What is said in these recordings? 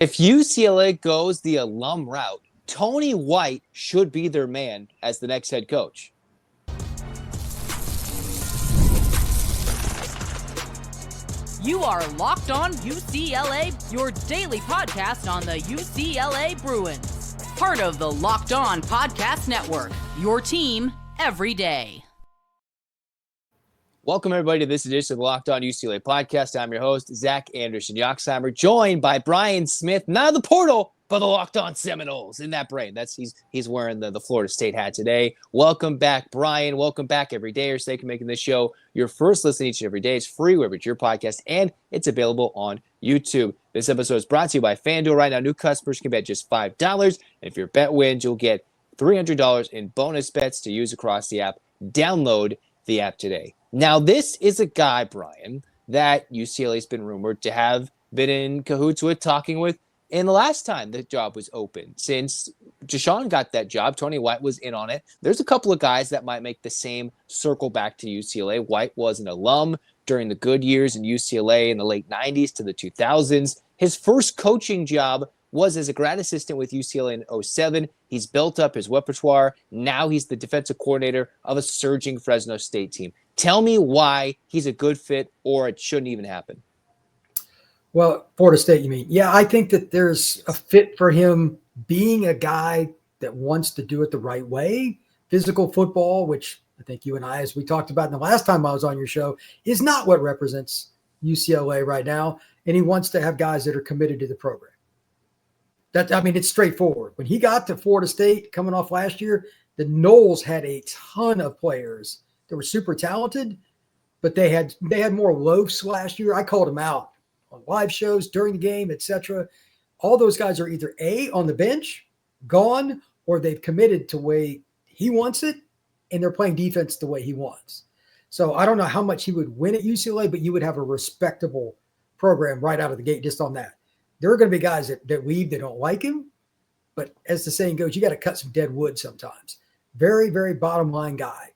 If UCLA goes the alum route, Tony White should be their man as the next head coach. You are Locked On UCLA, your daily podcast on the UCLA Bruins. Part of the Locked On Podcast Network, your team every day. Welcome, everybody, to this edition of the Locked On UCLA Podcast. I'm your host, Zach Anderson-Yoxheimer, joined by Brian Smith, not the portal, but the Locked On Seminoles. In that brain, he's wearing the Florida State hat today. Welcome back, Brian. Welcome back every day. Thank you for making this show your first listen each and every day. It's free wherever it's your podcast, and it's available on YouTube. This episode is brought to you by FanDuel. Right now, new customers can bet just $5. And if your bet wins, you'll get $300 in bonus bets to use across the app. Download the app today. Now, this is a guy, Brian, that UCLA's been rumored to have been in cahoots with, talking with, in the last time the job was open. Since Deshaun got that job, Tony White was in on it. There's a couple of guys that might make the same circle back to UCLA. White was an alum during the good years in UCLA in the late 90s to the 2000s. His first coaching job was as a grad assistant with UCLA in 2007. He's built up his repertoire. Now he's the defensive coordinator of a surging Fresno State team. Tell me why he's a good fit, or it shouldn't even happen. Well, Florida State, you mean? Yeah, I think that there's a fit for him being a guy that wants to do it the right way. Physical football, which I think you and I, as we talked about in the last time I was on your show, is not what represents UCLA right now. And he wants to have guys that are committed to the program. It's straightforward. When he got to Florida State coming off last year, the Noles had a ton of players that were super talented, but they had more loafs last year. I called them out on live shows during the game, etc. All those guys are either A, on the bench, gone, or they've committed to the way he wants it, and they're playing defense the way he wants. So I don't know how much he would win at UCLA, but you would have a respectable program right out of the gate just on that. There are going to be guys that leave, they don't like him, but as the saying goes, you got to cut some dead wood sometimes. Very, very bottom line guy.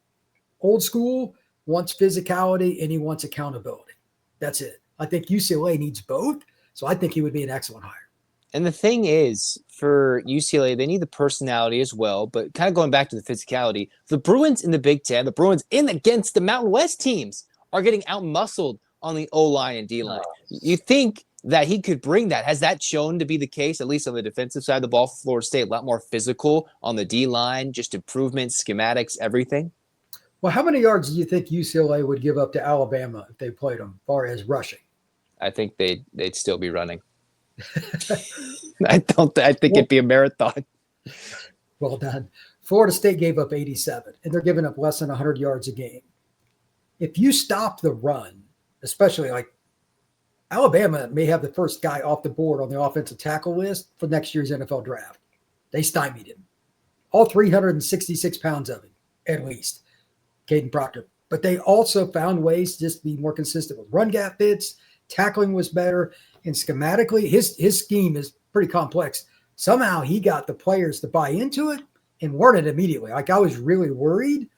Old school, wants physicality, and he wants accountability. That's it. I think UCLA needs both, so I think he would be an excellent hire. And the thing is, for UCLA, they need the personality as well, but kind of going back to the physicality, the Bruins in the Big Ten, the Bruins against the Mountain West teams are getting out-muscled on the O-line and D-line. You think that he could bring that? Has that shown to be the case, at least on the defensive side of the ball for Florida State? A lot more physical on the D-line, just improvements, schematics, everything? Well, how many yards do you think UCLA would give up to Alabama if they played them, as far as rushing? I think they'd still be running. I think it'd be a marathon. Well done. Florida State gave up 87, and they're giving up less than 100 yards a game. If you stop the run, especially like Alabama may have the first guy off the board on the offensive tackle list for next year's NFL draft. They stymied him. All 366 pounds of him, at least. Caden Proctor. But they also found ways to just be more consistent with run gap fits. Tackling was better. And schematically, his scheme is pretty complex. Somehow he got the players to buy into it and learn it immediately. Like, I was really worried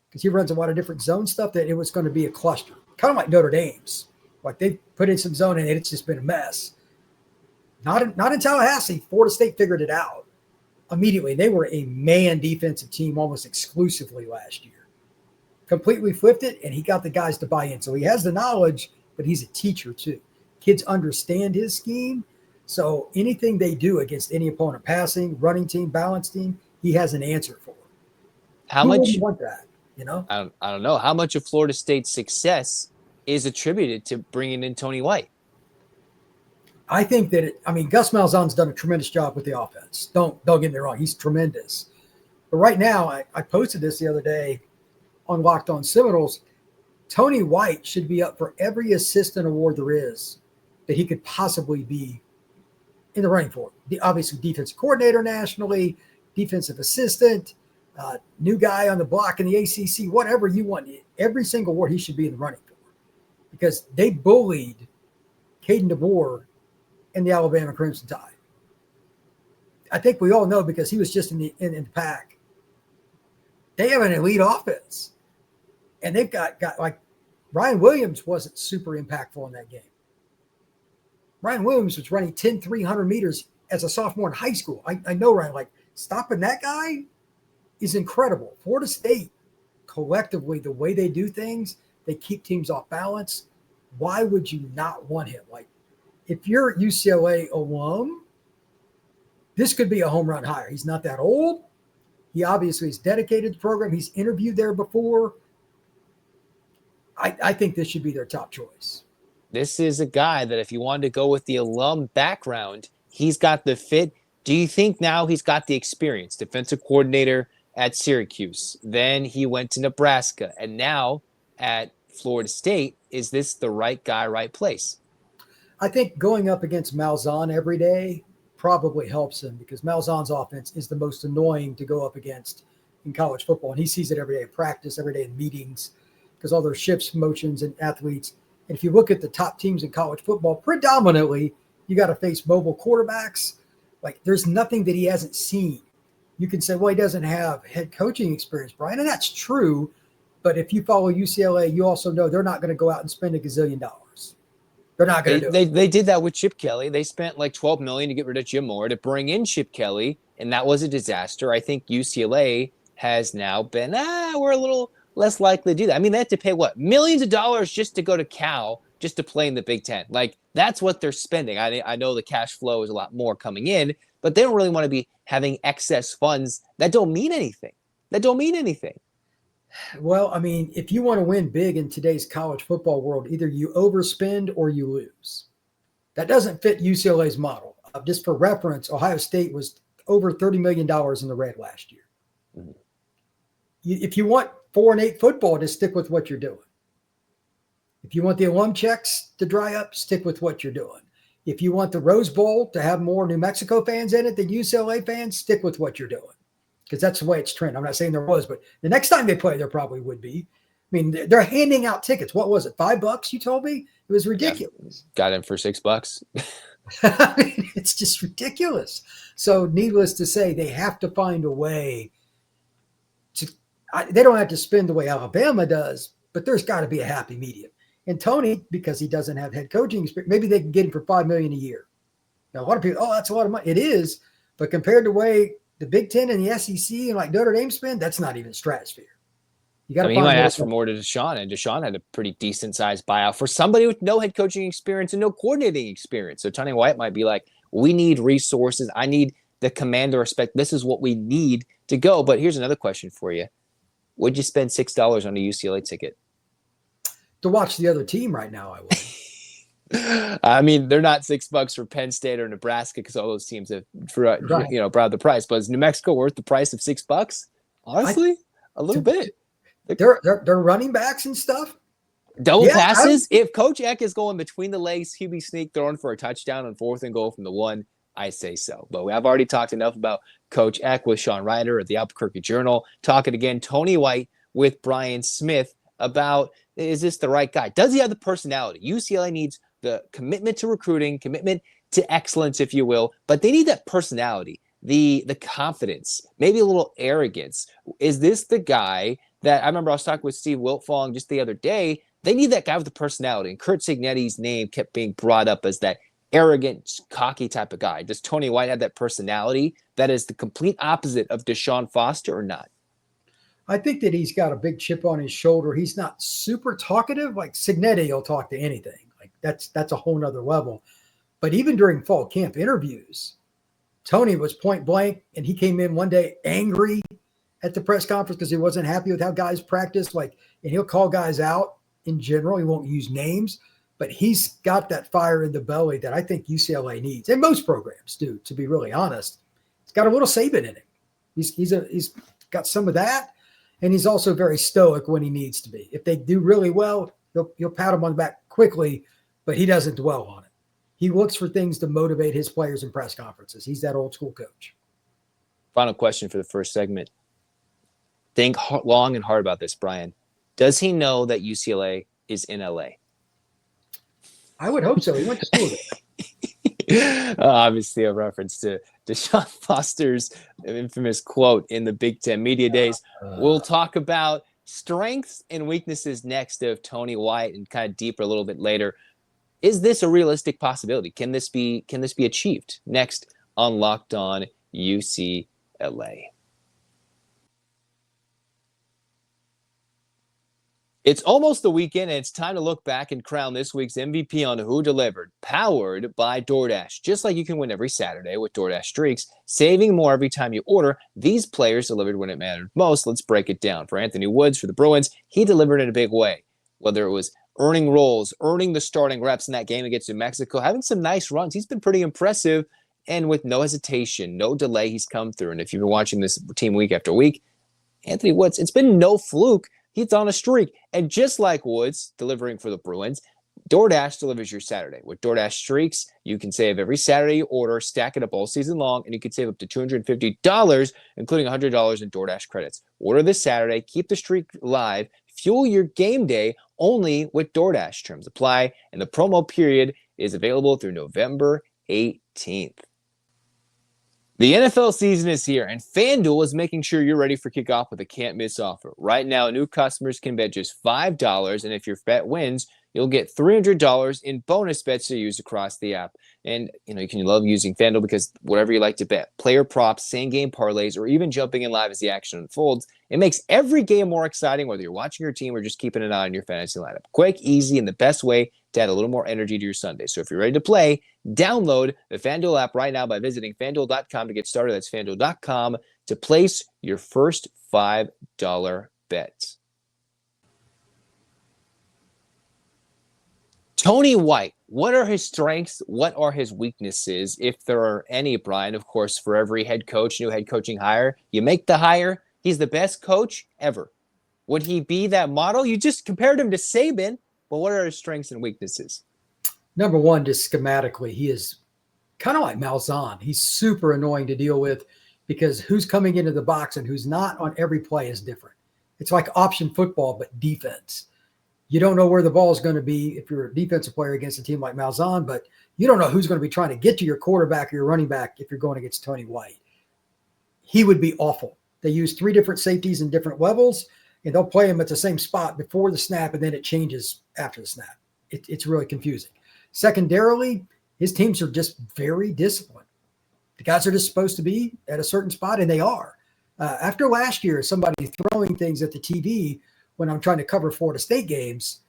because he runs a lot of different zone stuff that it was going to be a cluster. Kind of like Notre Dame's. Like, they put in some zone and it's just been a mess. Not in Tallahassee. Florida State figured it out immediately. They were a man defensive team almost exclusively last year. Completely flipped it, and he got the guys to buy in. So he has the knowledge, but he's a teacher too. Kids understand his scheme. So anything they do against any opponent, passing, running team, balance team, he has an answer for it. How much wouldn't want that, you know? I don't know. How much of Florida State's success is attributed to bringing in Tony White? I think that Gus Malzahn's done a tremendous job with the offense. Don't get me wrong. He's tremendous. But right now, I posted this the other day on Locked On Seminoles. Tony White should be up for every assistant award there is that he could possibly be in the running for. Obviously, defensive coordinator nationally, defensive assistant, new guy on the block in the ACC, whatever you want. Every single award he should be in the running for, because they bullied Caden DeBoer and the Alabama Crimson Tide. I think we all know because he was just in the pack. They have an elite offense. And they've got like Ryan Williams wasn't super impactful in that game. Ryan Williams was running 10 300 meters as a sophomore in high school. I know, Ryan, like stopping that guy is incredible. Florida State, collectively, the way they do things, they keep teams off balance. Why would you not want him? Like, if you're UCLA alum, this could be a home run hire. He's not that old. He obviously is dedicated to the program. He's interviewed there before. I think this should be their top choice. This is a guy that if you wanted to go with the alum background, he's got the fit. Do you think now he's got the experience? Defensive coordinator at Syracuse. Then he went to Nebraska. And now at Florida State, is this the right guy, right place? I think going up against Malzahn every day probably helps him because Malzahn's offense is the most annoying to go up against in college football. And he sees it every day in practice, every day in meetings, because all those shifts, motions, and athletes. And if you look at the top teams in college football, predominantly, you got to face mobile quarterbacks. Like, there's nothing that he hasn't seen. You can say, well, he doesn't have head coaching experience, Brian, and that's true. But if you follow UCLA, you also know they're not going to go out and spend $1 gazillion. They're not going to do it. They did that with Chip Kelly. They spent like $12 million to get rid of Jim Moore to bring in Chip Kelly, and that was a disaster. I think UCLA has now been, we're a little less likely to do that. I mean, they have to pay what, millions of dollars just to go to Cal, just to play in the Big Ten. Like, that's what they're spending. I know the cash flow is a lot more coming in, but they don't really want to be having excess funds that don't mean anything. Well, I mean, if you want to win big in today's college football world, either you overspend or you lose. That doesn't fit UCLA's model. Just for reference, Ohio State was over $30 million in the red last year. Mm-hmm. If you want 4-8 football, just stick with what you're doing. If you want the alum checks to dry up, stick with what you're doing. If you want the Rose Bowl to have more New Mexico fans in it than UCLA fans, stick with what you're doing. Because that's the way it's trending. I'm not saying there was, but the next time they play, there probably would be. I mean, they're handing out tickets. What was it, $5 you told me? It was ridiculous. Yeah, got in for $6. I mean, it's just ridiculous. So needless to say, they have to find a way to – they don't have to spend the way Alabama does, but there's got to be a happy medium. And Tony, because he doesn't have head coaching experience, maybe they can get him for $5 million a year. Now, a lot of people, that's a lot of money. It is, but compared to the way the Big Ten and the SEC and like Notre Dame spend, that's not even stratosphere. You got to. He might ask for more to Deshaun, and Deshaun had a pretty decent sized buyout for somebody with no head coaching experience and no coordinating experience. So Tony White might be like, "We need resources. I need the command to respect. This is what we need to go." But here's another question for you: would you spend $6 on a UCLA ticket? To watch the other team right now, I would. I mean, they're not $6 for Penn State or Nebraska because all those teams have, brought the price. But is New Mexico worth the price of $6? Honestly, a little bit. They're running backs and stuff. Double passes. If Coach Eck is going between the legs, QB sneak, throwing for a touchdown on 4th and goal from the 1, I say so. But I've already talked enough about Coach Eck with Sean Ryder at the Albuquerque Journal. Talking again, Tony White with Brian Smith about, is this the right guy? Does he have the personality? UCLA needs the commitment to recruiting, commitment to excellence, if you will, but they need that personality, the confidence, maybe a little arrogance. Is this the guy that I remember I was talking with Steve Wiltfong just the other day? They need that guy with the personality, and Kurt Cignetti's name kept being brought up as that arrogant, cocky type of guy. Does Tony White have that personality that is the complete opposite of Deshaun Foster or not? I think that he's got a big chip on his shoulder. He's not super talkative. Like Cignetti will talk to anything. Like that's a whole nother level. But even during fall camp interviews, Tony was point blank, and he came in one day angry at the press conference because he wasn't happy with how guys practiced. Like, and he'll call guys out in general. He won't use names, but he's got that fire in the belly that I think UCLA needs, and most programs do. To be really honest, he's got a little Saban in him. He's got some of that. And he's also very stoic when he needs to be. If they do really well, he'll pat him on the back quickly, but he doesn't dwell on it. He looks for things to motivate his players in press conferences. He's that old school coach. Final question for the first segment. Think long and hard about this, Brian. Does he know that UCLA is in LA? I would hope so. He went to school there. Obviously a reference to Deshaun Foster's infamous quote in the Big Ten Media Days. We'll talk about strengths and weaknesses next of Tony White and kind of deeper a little bit later. Is this a realistic possibility? Can this be achieved? Next on Locked On UCLA. It's almost the weekend, and it's time to look back and crown this week's MVP on Who Delivered, powered by DoorDash. Just like you can win every Saturday with DoorDash Streaks, saving more every time you order, these players delivered when it mattered most. Let's break it down. For Anthony Woods, for the Bruins, he delivered in a big way. Whether it was earning roles, earning the starting reps in that game against New Mexico, having some nice runs, he's been pretty impressive, and with no hesitation, no delay, he's come through. And if you've been watching this team week after week, Anthony Woods, it's been no fluke. He's on a streak. And just like Woods delivering for the Bruins, DoorDash delivers your Saturday. With DoorDash Streaks, you can save every Saturday you order, stack it up all season long, and you can save up to $250, including $100 in DoorDash credits. Order this Saturday, keep the streak alive, fuel your game day only with DoorDash. Terms apply, and the promo period is available through November 18th. The NFL season is here, and FanDuel is making sure you're ready for kickoff with a can't-miss offer. Right now, new customers can bet just $5, and if your bet wins, you'll get $300 in bonus bets to use across the app. And, you can love using FanDuel because whatever you like to bet, player props, same-game parlays, or even jumping in live as the action unfolds, it makes every game more exciting, whether you're watching your team or just keeping an eye on your fantasy lineup. Quick, easy, and the best way to add a little more energy to your Sunday. So if you're ready to play, download the FanDuel app right now by visiting FanDuel.com to get started. That's FanDuel.com to place your first $5 bet. Tony White, what are his strengths? What are his weaknesses, if there are any, Brian? Of course, for every head coach, new head coaching hire, you make the hire. He's the best coach ever. Would he be that model? You just compared him to Saban. But what are his strengths and weaknesses? Number one, just schematically, he is kind of like Malzahn. He's super annoying to deal with because who's coming into the box and who's not on every play is different. It's like option football, but defense. You don't know where the ball is going to be if you're a defensive player against a team like Malzahn, but you don't know who's going to be trying to get to your quarterback or your running back if you're going against Tony White. He would be awful. They use 3 different safeties in different levels, and they'll play him at the same spot before the snap, and then it changes after the snap. It's really confusing. Secondarily, his teams are just very disciplined. The guys are just supposed to be at a certain spot, and they are. After last year, somebody throwing things at the TV when I'm trying to cover Florida State games,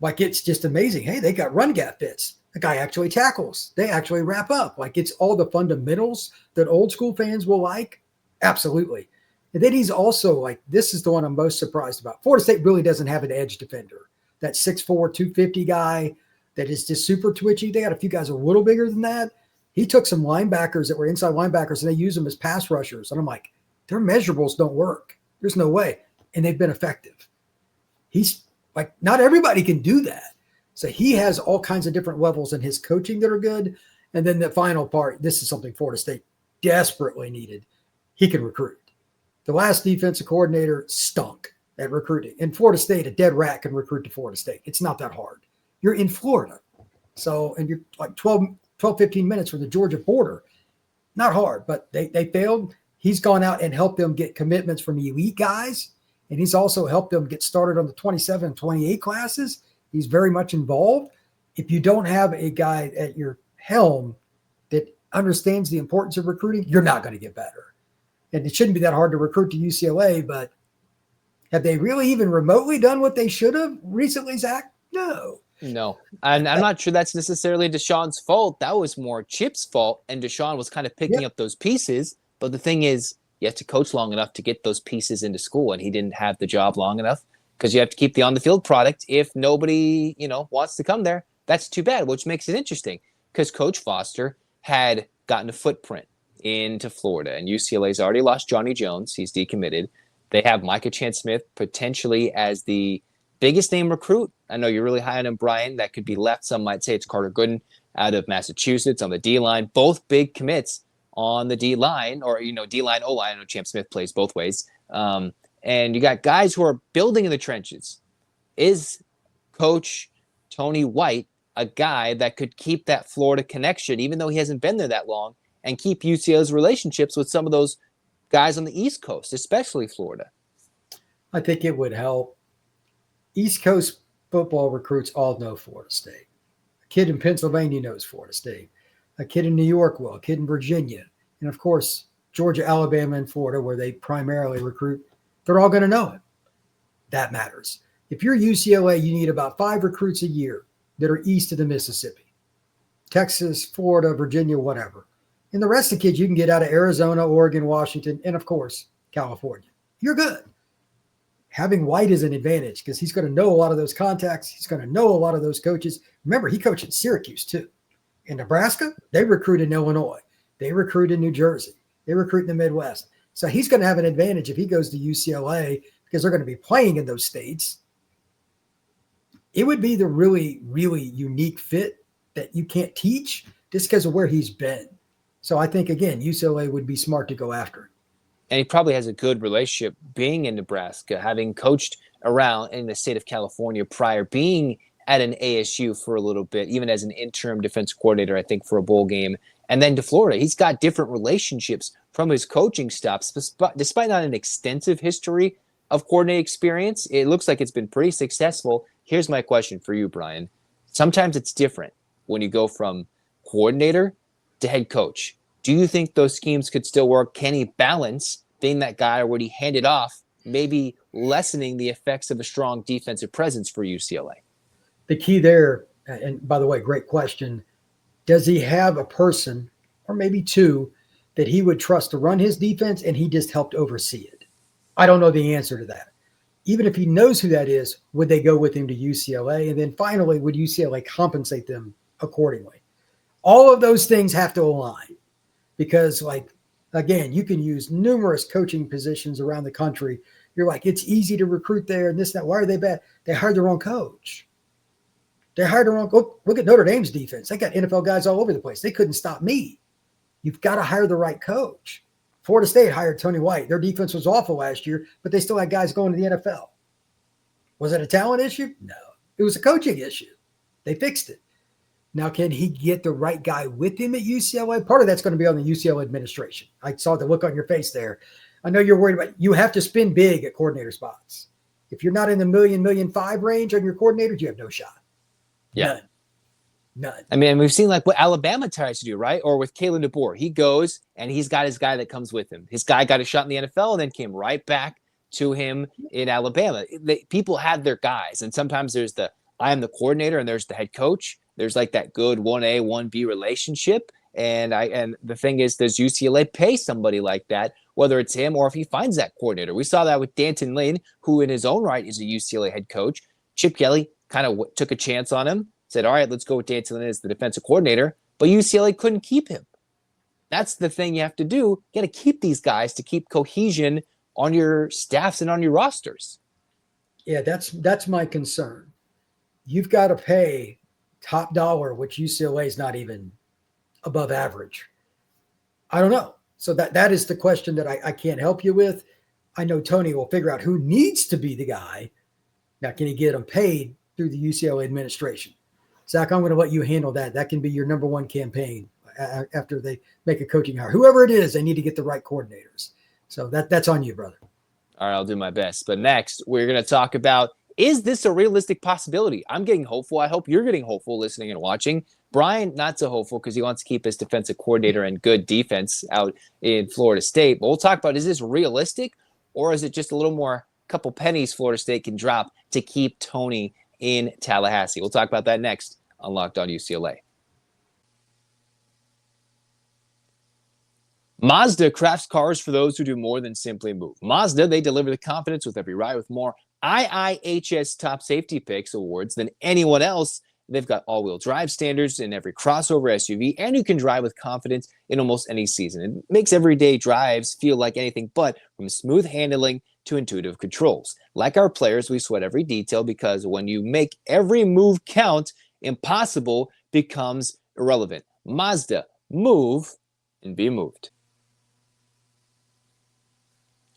like it's just amazing. Hey, they got run gap fits. The guy actually tackles. They actually wrap up. Like it's all the fundamentals that old school fans will like. Absolutely. And then he's also like, this is the one I'm most surprised about. Florida State really doesn't have an edge defender. That 6'4", 250 guy that is just super twitchy. They got a few guys a little bigger than that. He took some linebackers that were inside linebackers, and they use them as pass rushers. And I'm like, their measurables don't work. There's no way. And they've been effective. He's like, not everybody can do that. So he has all kinds of different levels in his coaching that are good. And then the final part, this is something Florida State desperately needed. He can recruit. The last defensive coordinator stunk at recruiting. In Florida State, a dead rat can recruit to Florida State. It's not that hard. You're in Florida. So, and you're like 12, 15 minutes from the Georgia border. Not hard, but they failed. He's gone out and helped them get commitments from elite guys. And he's also helped them get started on the 27 and 28 classes. He's very much involved. If you don't have a guy at your helm that understands the importance of recruiting, you're not going to get better. And it shouldn't be that hard to recruit to UCLA, but have they really even remotely done what they should have recently, Zach? No. No. And I'm not sure that's necessarily Deshaun's fault. That was more Chip's fault, and Deshaun was kind of picking up those pieces. But the thing is, you have to coach long enough to get those pieces into school, and he didn't have the job long enough because you have to keep the on-the-field product. If nobody, wants to come there, that's too bad, which makes it interesting because Coach Foster had gotten a footprint into Florida, and UCLA's already lost Johnny Jones. He's decommitted. They have Micah Chance-Smith potentially as the biggest name recruit. I know you're really high on him, Brian. That could be left. Some might say it's Carter Gooden out of Massachusetts on the D-line. Both big commits on the D-line, or, D-line, O-line. I know Champ-Smith plays both ways. And you got guys who are building in the trenches. Is Coach Tony White a guy that could keep that Florida connection, even though he hasn't been there that long, and keep UCLA's relationships with some of those guys on the East Coast, especially Florida? I think it would help. East Coast football recruits all know Florida State. kid in Pennsylvania knows Florida State. A kid in New York will. A kid in Virginia. And, of course, Georgia, Alabama, and Florida, where they primarily recruit, they're all going to know it. That matters. If you're UCLA, you need about 5 recruits a year that are east of the Mississippi. Texas, Florida, Virginia, whatever. And the rest of the kids you can get out of Arizona, Oregon, Washington, and, of course, California. You're good. Having White is an advantage because he's going to know a lot of those contacts. He's going to know a lot of those coaches. Remember, he coached in Syracuse, too. In Nebraska, they recruit in Illinois. They recruit in New Jersey. They recruit in the Midwest. So he's going to have an advantage if he goes to UCLA because they're going to be playing in those states. It would be the really, really unique fit that you can't teach just because of where he's been. So I think, again, UCLA would be smart to go after it. And he probably has a good relationship being in Nebraska, having coached around in the state of California prior, being at an ASU for a little bit, even as an interim defense coordinator, I think, for a bowl game. And then to Florida, he's got different relationships from his coaching stops. Despite not an extensive history of coordinating experience, it looks like it's been pretty successful. Here's my question for you, Brian. Sometimes it's different when you go from coordinator to head coach. Do you think those schemes could still work? Can he balance being that guy, or would he hand it off, maybe lessening the effects of a strong defensive presence for UCLA? The key there, and by the way, great question, does he have a person, or maybe 2, that he would trust to run his defense and he just helped oversee it? I don't know the answer to that. Even if he knows who that is, would they go with him to UCLA? And then finally, would UCLA compensate them accordingly? All of those things have to align because, like, again, you can use numerous coaching positions around the country. You're like, it's easy to recruit there and this, that. Why are they bad? They hired the wrong coach. They hired the wrong coach. Look at Notre Dame's defense. They got NFL guys all over the place. They couldn't stop me. You've got to hire the right coach. Florida State hired Tony White. Their defense was awful last year, but they still had guys going to the NFL. Was it a talent issue? No. It was a coaching issue. They fixed it. Now, can he get the right guy with him at UCLA? Part of that's going to be on the UCLA administration. I saw the look on your face there. I know you're worried about, you have to spend big at coordinator spots. If you're not in the $1 million, $1.5 million range on your coordinators, you have no shot. Yeah. None. I mean, we've seen like what Alabama tries to do, right? Or with Kalen DeBoer, he goes and he's got his guy that comes with him. His guy got a shot in the NFL and then came right back to him in Alabama. People had their guys, and sometimes there's the I am the coordinator and there's the head coach. There's like that good 1A, 1B relationship. And the thing is, does UCLA pay somebody like that, whether it's him or if he finds that coordinator? We saw that with Danton Lane, who in his own right is a UCLA head coach. Chip Kelly kind of took a chance on him, said, all right, let's go with Danton Lane as the defensive coordinator. But UCLA couldn't keep him. That's the thing you have to do. You got to keep these guys to keep cohesion on your staffs and on your rosters. Yeah, that's my concern. You've got to pay top dollar, which UCLA is not even above average. I don't know. So that is the question that I can't help you with. I know Tony will figure out who needs to be the guy. Now, can he get them paid through the UCLA administration? Zach, I'm going to let you handle that. That can be your number one campaign after they make a coaching hire. Whoever it is, they need to get the right coordinators. So that's on you, brother. All right, I'll do my best. But next, we're going to talk about, is this a realistic possibility? I'm getting hopeful. I hope you're getting hopeful listening and watching. Brian, not so hopeful because he wants to keep his defensive coordinator and good defense out in Florida State. But we'll talk about, is this realistic, or is it just a little more couple pennies Florida State can drop to keep Tony in Tallahassee? We'll talk about that next on Locked On UCLA. Mazda crafts cars for those who do more than simply move. Mazda, they deliver the confidence with every ride with more IIHS top safety picks awards than anyone else. They've got all-wheel drive standards in every crossover SUV, and you can drive with confidence in almost any season. It makes everyday drives feel like anything but, from smooth handling to intuitive controls. Like our players, we sweat every detail because when you make every move count, impossible becomes irrelevant. Mazda, move and be moved.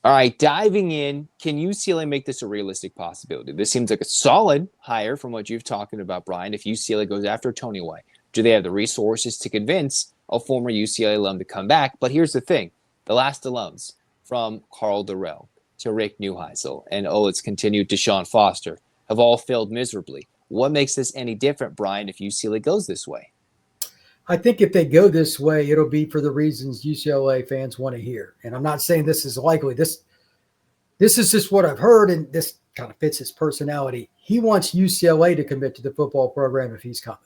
All right, diving in, can UCLA make this a realistic possibility? This seems like a solid hire from what you've talking about, Brian. If UCLA goes after Tony White, do they have the resources to convince a former UCLA alum to come back? But here's the thing. The last alums, from Carl Durrell to Rick Neuheisel and it's continued to Sean Foster, have all failed miserably. What makes this any different, Brian, if UCLA goes this way? I think if they go this way, it'll be for the reasons UCLA fans want to hear. And I'm not saying this is likely. This is just what I've heard, and this kind of fits his personality. He wants UCLA to commit to the football program if he's coming.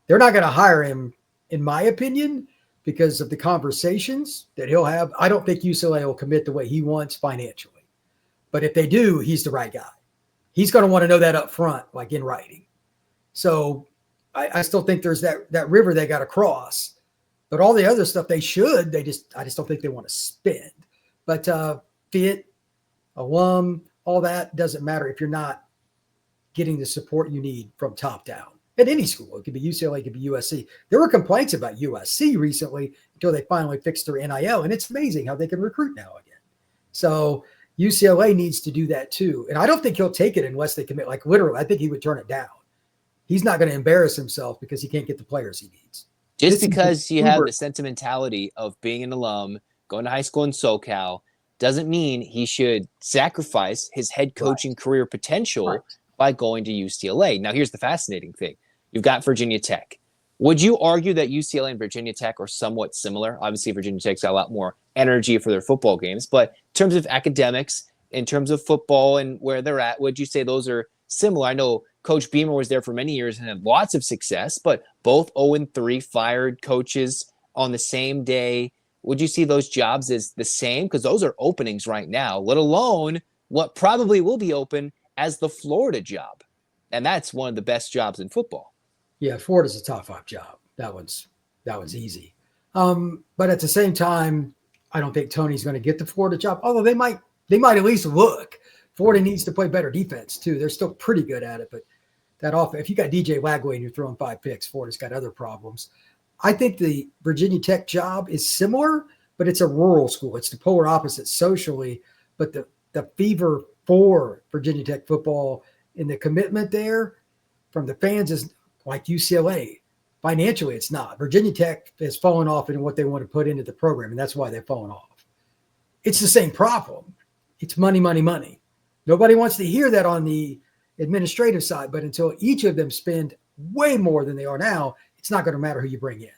They're not going to hire him, in my opinion, because of the conversations that he'll have. I don't think UCLA will commit the way he wants financially. But if they do, he's the right guy. He's going to want to know that up front, like in writing. So I still think there's that river they got to cross. But all the other stuff they should, I just don't think they want to spend. But fit, alum, all that doesn't matter if you're not getting the support you need from top down. At any school, it could be UCLA, it could be USC. There were complaints about USC recently until they finally fixed their NIL, and it's amazing how they can recruit now again. So UCLA needs to do that too. And I don't think he'll take it unless they commit. Like literally, I think he would turn it down. He's not going to embarrass himself because he can't get the players he needs. Just because you have the sentimentality of being an alum, going to high school in SoCal, doesn't mean he should sacrifice his head coaching career potential by going to UCLA. Now, here's the fascinating thing. You've got Virginia Tech. Would you argue that UCLA and Virginia Tech are somewhat similar? Obviously, Virginia Tech's got a lot more energy for their football games, but in terms of academics, in terms of football and where they're at, would you say those are similar? I know Coach Beamer was there for many years and had lots of success, but both 0-3 fired coaches on the same day. Would you see those jobs as the same? Because those are openings right now, let alone what probably will be open as the Florida job. And that's one of the best jobs in football. Yeah, Florida's a top 5 job. That one's easy. But at the same time, I don't think Tony's going to get the Florida job, although they might at least look. Florida needs to play better defense too. They're still pretty good at it, but that offense, if you got DJ Lagway and you're throwing 5 picks, Florida's got other problems. I think the Virginia Tech job is similar, but it's a rural school. It's the polar opposite socially, but the fever for Virginia Tech football and the commitment there from the fans is like UCLA. Financially, it's not. Virginia Tech has fallen off in what they want to put into the program, and that's why they've fallen off. It's the same problem. It's money, money, money. Nobody wants to hear that on the administrative side, but until each of them spend way more than they are now, it's not going to matter who you bring in.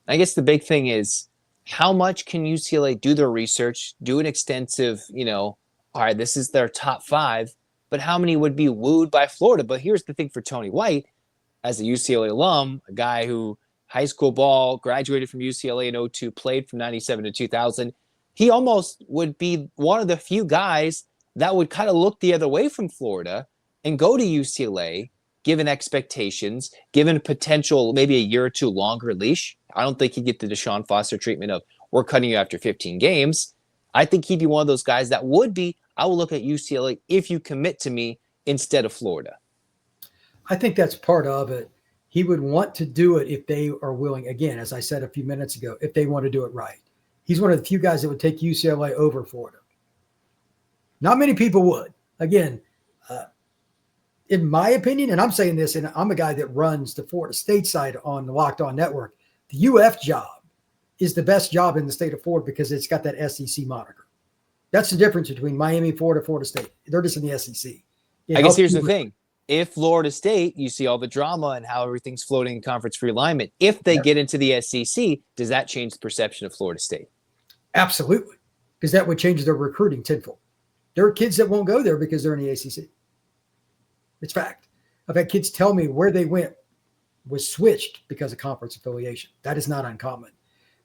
I guess the big thing is how much can UCLA do their research, do an extensive, all right, this is their top 5, but how many would be wooed by Florida? But here's the thing for Tony White, as a UCLA alum, a guy who high school ball, graduated from UCLA in 2002, played from 97 to 2000, he almost would be one of the few guys that would kind of look the other way from Florida and go to UCLA, given expectations, given a potential maybe a year or two longer leash. I don't think he'd get the Deshaun Foster treatment of we're cutting you after 15 games. I think he'd be one of those guys that would be, I will look at UCLA if you commit to me instead of Florida. I think that's part of it. He would want to do it if they are willing. Again, as I said a few minutes ago, if they want to do it right. He's one of the few guys that would take UCLA over Florida. Not many people would. Again, in my opinion, and I'm saying this, and I'm a guy that runs the Florida State side on the Locked On Network, the UF job is the best job in the state of Florida because it's got that SEC moniker. That's the difference between Miami, Florida, Florida State. They're just in the SEC. I guess here's the thing. If Florida State, you see all the drama and how everything's floating in conference realignment. If they get into the SEC, does that change the perception of Florida State? Absolutely, because that would change their recruiting tenfold. There are kids that won't go there because they're in the ACC. It's fact. I've had kids tell me where they went was switched because of conference affiliation. That is not uncommon.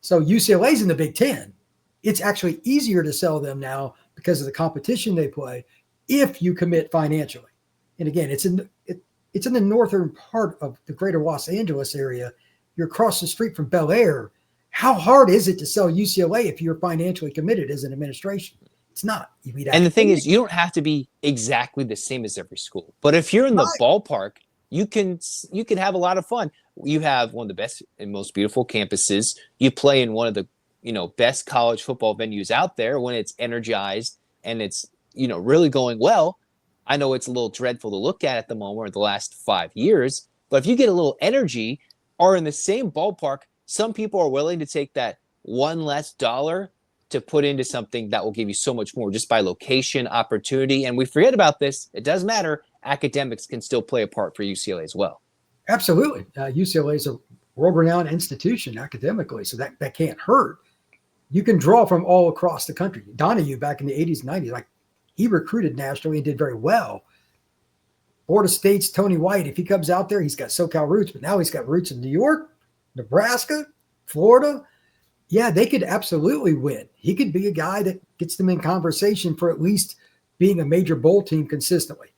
So UCLA's in the Big Ten. It's actually easier to sell them now because of the competition they play if you commit financially. And again, it's in the northern part of the greater Los Angeles area. You're across the street from Bel Air. How hard is it to sell UCLA if you're financially committed as an administration? It's not. And the thing is, you don't have to be exactly the same as every school. But if you're in the ballpark, you can have a lot of fun. You have one of the best and most beautiful campuses. You play in one of the best college football venues out there when it's energized and it's really going well. I know it's a little dreadful to look at the moment or the last 5 years, but if you get a little energy or in the same ballpark, some people are willing to take that one less dollar to put into something that will give you so much more just by location, opportunity. And we forget about this. It does matter. academics can still play a part for UCLA as well. Absolutely. UCLA is a world-renowned institution academically, so that can't hurt. You can draw from all across the country. Donahue back in the 80s and 90s, like he recruited nationally and did very well. Florida State's Tony White, if he comes out there, he's got SoCal roots, but now he's got roots in New York, Nebraska, Florida. Yeah, they could absolutely win. He could be a guy that gets them in conversation for at least being a major bowl team consistently.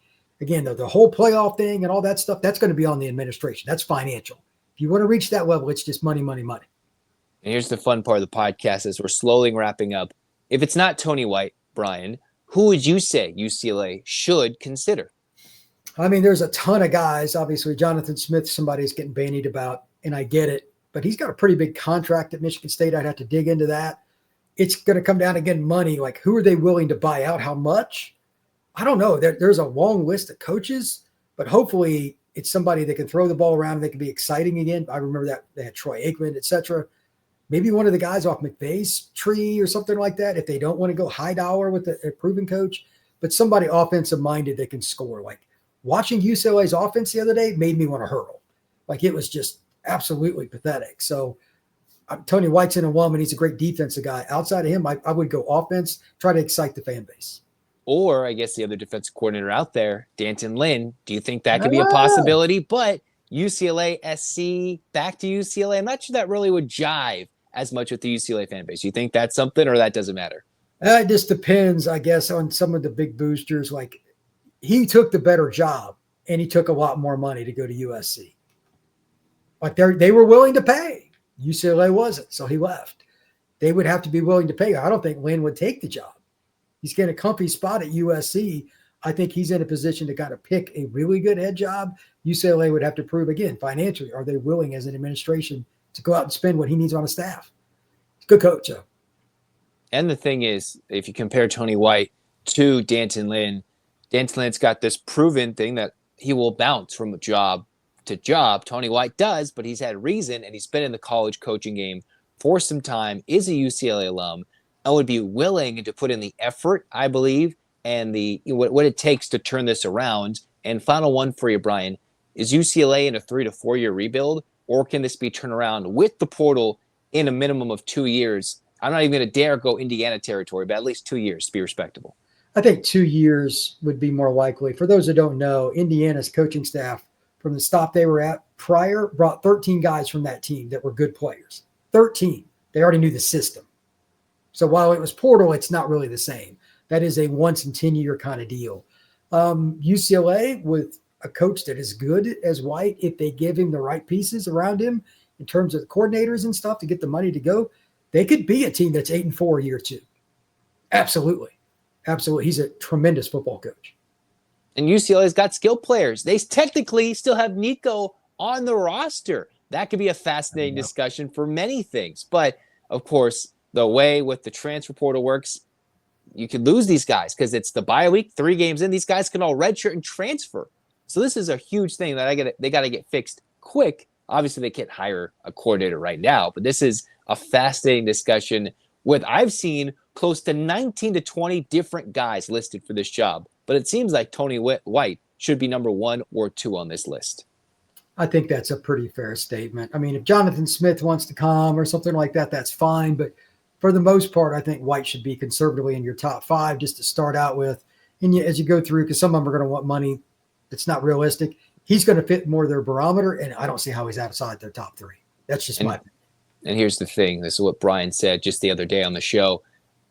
Again, though, the whole playoff thing and all that stuff, that's going to be on the administration. That's financial. If you want to reach that level, it's just money, money, money. And here's the fun part of the podcast as we're slowly wrapping up. If it's not Tony White, Brian, who would you say UCLA should consider? I mean, there's a ton of guys. Obviously, Jonathan Smith, somebody's getting bandied about, and I get it. But he's got a pretty big contract at Michigan State. I'd have to dig into that. It's going to come down again, money. Like, who are they willing to buy out? How much? I don't know. There's a long list of coaches, but hopefully it's somebody that can throw the ball around. They can be exciting again. I remember that they had Troy Aikman, et cetera. Maybe one of the guys off McVay's tree or something like that, if they don't want to go high dollar with a proven coach, but somebody offensive minded that can score. Like, watching UCLA's offense the other day made me want to hurl. Like, it was just absolutely pathetic. So Tony White's in a woman. He's a great defensive guy. Outside of him, I would go offense, try to excite the fan base. Or I guess the other defensive coordinator out there, D'Anton Lynn. Do you think that could be a possibility? But UCLA SC back to UCLA, I'm not sure that really would jive as much with the UCLA fan base. You think that's something, or that doesn't matter? It just depends, I guess, on some of the big boosters. Like, he took the better job, and he took a lot more money to go to USC. Like, they were willing to pay. UCLA wasn't, so he left. They would have to be willing to pay. I don't think Lynn would take the job. He's getting a comfy spot at USC. I think he's in a position to kind of pick a really good head job. UCLA would have to prove, again, financially, are they willing as an administration to go out and spend what he needs on a staff? He's a good coach, though. And the thing is, if you compare Tony White to D'Anton Lynn, D'Anton Lynn's got this proven thing that he will bounce from job to job. Tony White does, but he's had reason, and he's been in the college coaching game for some time, is a UCLA alum, and would be willing to put in the effort, I believe, and the what it takes to turn this around. And final one for you, Brian, is UCLA in a 3 to 4 year rebuild, or can this be turned around with the portal in a minimum of 2 years? I'm not even going to dare go Indiana territory, but at least 2 years to be respectable. I think 2 years would be more likely. For those that don't know, Indiana's coaching staff from the stop they were at prior brought 13 guys from that team that were good players. 13. They already knew the system. So while it was portal, it's not really the same. That is a once in 10 year kind of deal. UCLA with a coach that is good as White, if they give him the right pieces around him in terms of the coordinators and stuff to get the money to go, they could be a team that's 8-4 year 2. Absolutely. Absolutely. He's a tremendous football coach. And UCLA's got skilled players. They technically still have Nico on the roster. That could be a fascinating discussion for many things. But, of course, the way with the transfer portal works, you could lose these guys because it's the bye week, 3 games in. These guys can all redshirt and transfer. So this is a huge thing that they got to get fixed quick. Obviously, they can't hire a coordinator right now, but this is a fascinating discussion with, I've seen close to 19 to 20 different guys listed for this job. But it seems like Tony White should be number 1 or 2 on this list. I think that's a pretty fair statement. I mean, if Jonathan Smith wants to come or something like that, that's fine. But for the most part, I think White should be conservatively in your top 5 just to start out with. And as you go through, because some of them are going to want money that's not realistic, he's going to fit more their barometer, and I don't see how he's outside their top 3. That's just my opinion. And here's the thing. This is what Brian said just the other day on the show.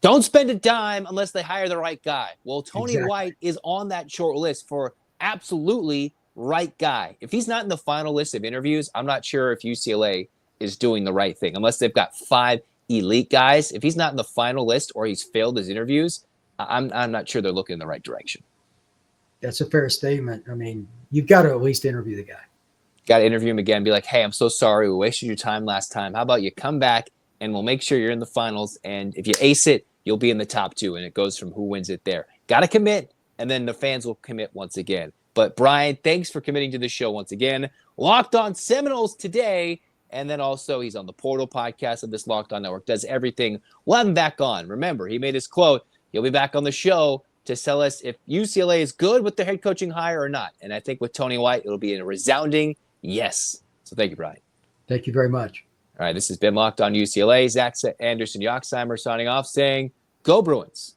Don't spend a dime unless they hire the right guy. Well, Tony White is on that short list for absolutely right guy. If he's not in the final list of interviews, I'm not sure if UCLA is doing the right thing. Unless they've got 5 elite guys. If he's not in the final list or he's failed his interviews, I'm not sure they're looking in the right direction. That's a fair statement. I mean, you've got to at least interview the guy. Got to interview him again. Be like, hey, I'm so sorry. We wasted your time last time. How about you come back and we'll make sure you're in the finals. And if you ace it, you'll be in the top 2. And it goes from who wins it there. Got to commit. And then the fans will commit once again. But Brian, thanks for committing to the show once again. Locked On Seminoles today. And then also he's on the Portal podcast of this Locked On Network. Does everything. We'll have him back on. Remember, he made his quote. He'll be back on the show to tell us if UCLA is good with their head coaching hire or not. And I think with Tony White, it'll be a resounding yes. So thank you, Brian. Thank you very much. All right, this has been Locked On UCLA. Zach Anderson Yoxheimer signing off saying, go Bruins.